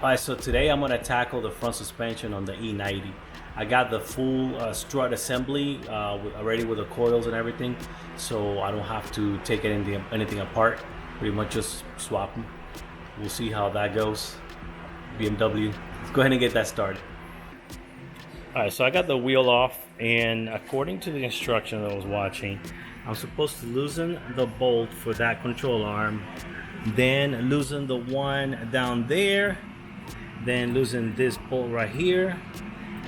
Alright, so today I'm going to tackle the front suspension on the E90. I got the full strut assembly already with the coils and everything, so I don't have to take anything apart. Pretty much just swap them. We'll see how that goes. BMW, let's go ahead and get that started. Alright, so I got the wheel off, and according to the instruction that I was watching, I'm supposed to loosen the bolt for that control arm, then loosen the one down there, then loosen this bolt right here,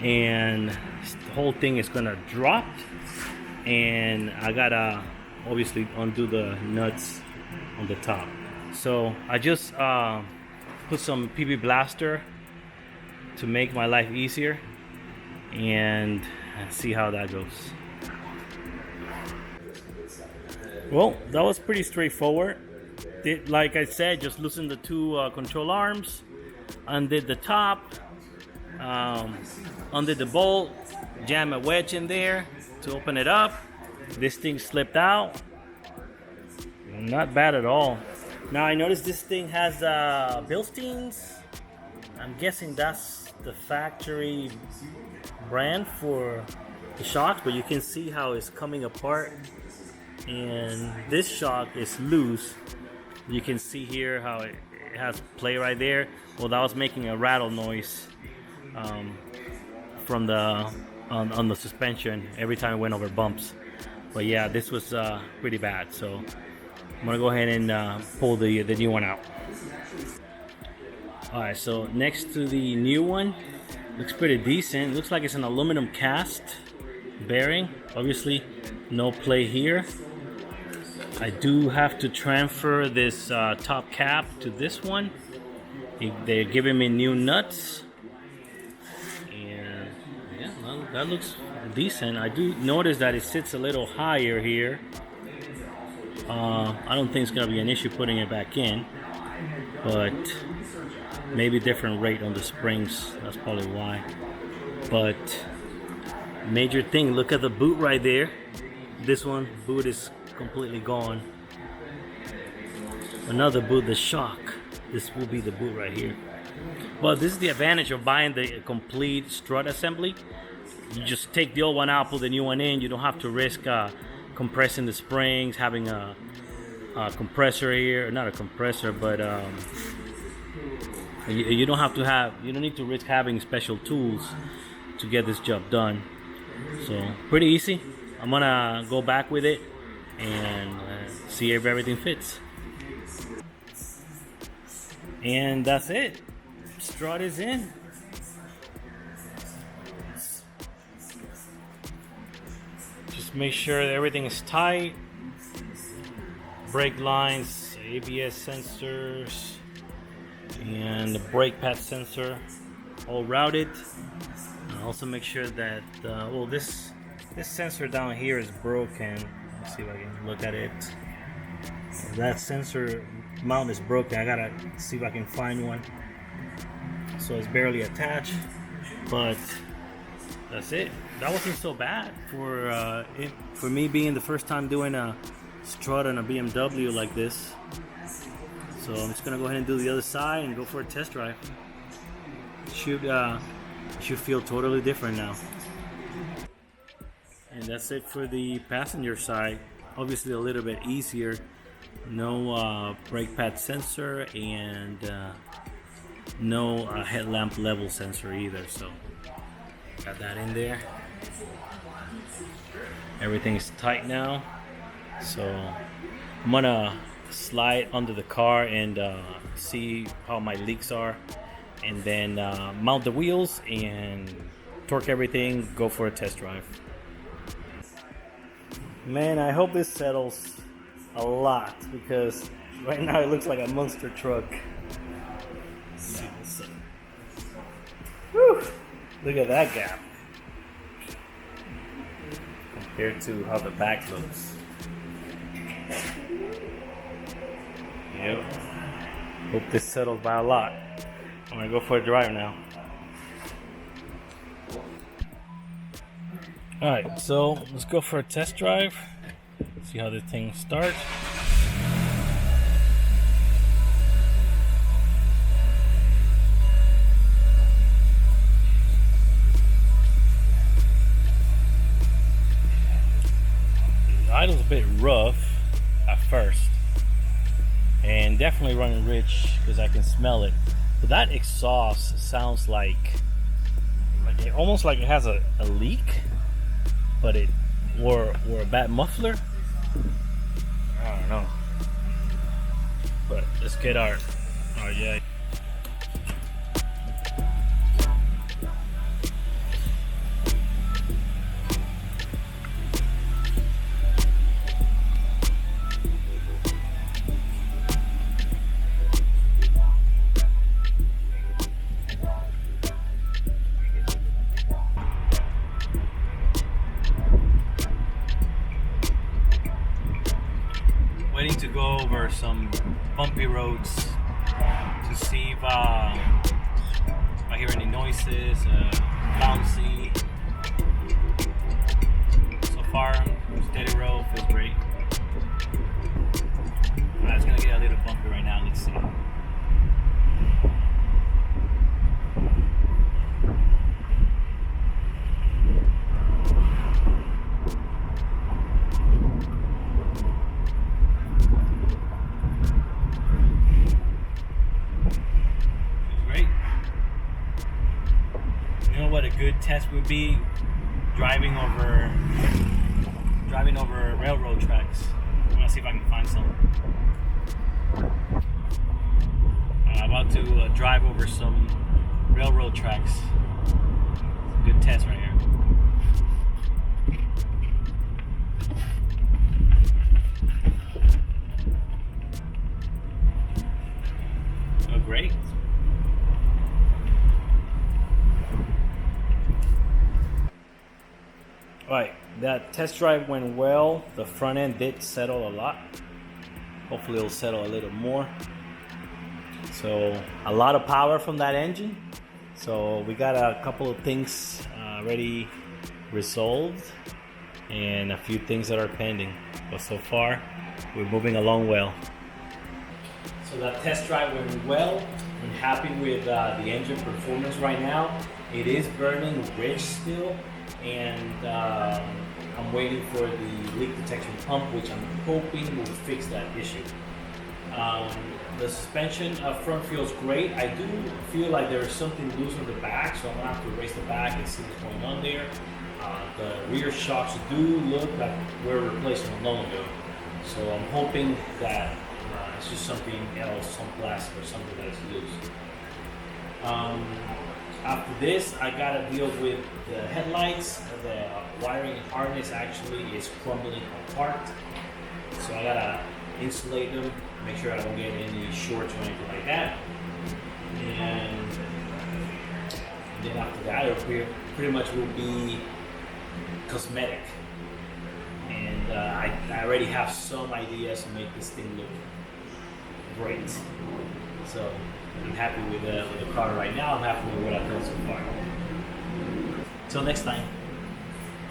and the whole thing is gonna drop, and I gotta obviously undo the nuts on the top. So I just put some PB Blaster to make my life easier, and see how that goes. Well, that was pretty straightforward. Like I said, just loosen the two control arms, undid the top, undid the bolt, jam a wedge in there to open it up. This thing slipped out. Not bad at all. Now I noticed this thing has Bilsteins. I'm guessing that's the factory brand for the shocks, but you can see how it's coming apart, and this shock is loose. You can see here how it has play right there. Well, that was making a rattle noise from on the suspension every time it went over bumps. But yeah, this was pretty bad. So I'm gonna go ahead and pull the new one out. All right, so next to the new one, looks pretty decent. Looks like it's an aluminum cast bearing. Obviously, no play here. I do have to transfer this top cap to this one. They're giving me new nuts, and yeah, well, that looks decent. I do notice that it sits a little higher here. I don't think it's gonna be an issue putting it back in, but maybe different rate on the springs. That's probably why. But major thing, look at the boot right there. This one boot is completely gone. Another boot, the shock. This will be the boot right here. Well, this is the advantage of buying the complete strut assembly. You just take the old one out, put the new one in. You don't have to risk compressing the springs, having a compressor here. Not a compressor, but you don't need to risk having special tools to get this job done. So pretty easy. I'm gonna go back with it and see if everything fits. And that's it. Strut is in. Just make sure that everything is tight. Brake lines, ABS sensors, and the brake pad sensor all routed. And also make sure that well, this sensor down here is broken. Let's see if I can look at it. That sensor mount is broken. I gotta see if I can find one. So it's barely attached, but that's it. That wasn't so bad for me being the first time doing a strut on a BMW like this. So I'm just gonna go ahead and do the other side and go for a test drive. Should feel totally different now. And that's it for the passenger side. Obviously a little bit easier. No brake pad sensor, and no headlamp level sensor either. So got that in there. Everything's tight now. So I'm gonna slide under the car and see how my leaks are, and then mount the wheels and torque everything, go for a test drive. Man, I hope this settles a lot, because right now it looks like a monster truck. Let's see what's up. Whew, look at that gap compared to how the back looks. Yep. Hope this settles by a lot. I'm gonna go for a drive now. Alright, so let's go for a test drive. See how the thing starts. running rich because I can smell it. But that exhaust sounds like it, almost like it has a leak, but it or a bad muffler. I don't know. But let's get our yeah. Waiting to go over some bumpy roads to see if I hear any noises, bouncy. So far, steady road, feels great. Alright, it's gonna get a little bumpy right now, let's see. What a good test would be driving over railroad tracks. I'm gonna see if I can find some. I'm about to drive over some railroad tracks. It's a good test right here. Oh, great. Alright, that test drive went well. The front end did settle a lot. Hopefully it'll settle a little more. So a lot of power from that engine. So we got a couple of things already resolved and a few things that are pending. But so far, we're moving along well. So that test drive went well. I'm happy with the engine performance right now. It is burning rich still. And I'm waiting for the leak detection pump, which I'm hoping will fix that issue. The suspension up front feels great. I do feel like there is something loose on the back, so I'm gonna have to raise the back and see what's going on there. The rear shocks do look like we're replacing them long ago, so I'm hoping that it's just something else, some plastic or something that is loose. After this, I gotta deal with the headlights. The wiring harness actually is crumbling apart, so I gotta insulate them, make sure I don't get any shorts or anything like that. And then after that, it pretty much will be cosmetic. And I already have some ideas to make this thing look great. So I'm happy with the car right now. I'm happy with what I've done so far. Till next time.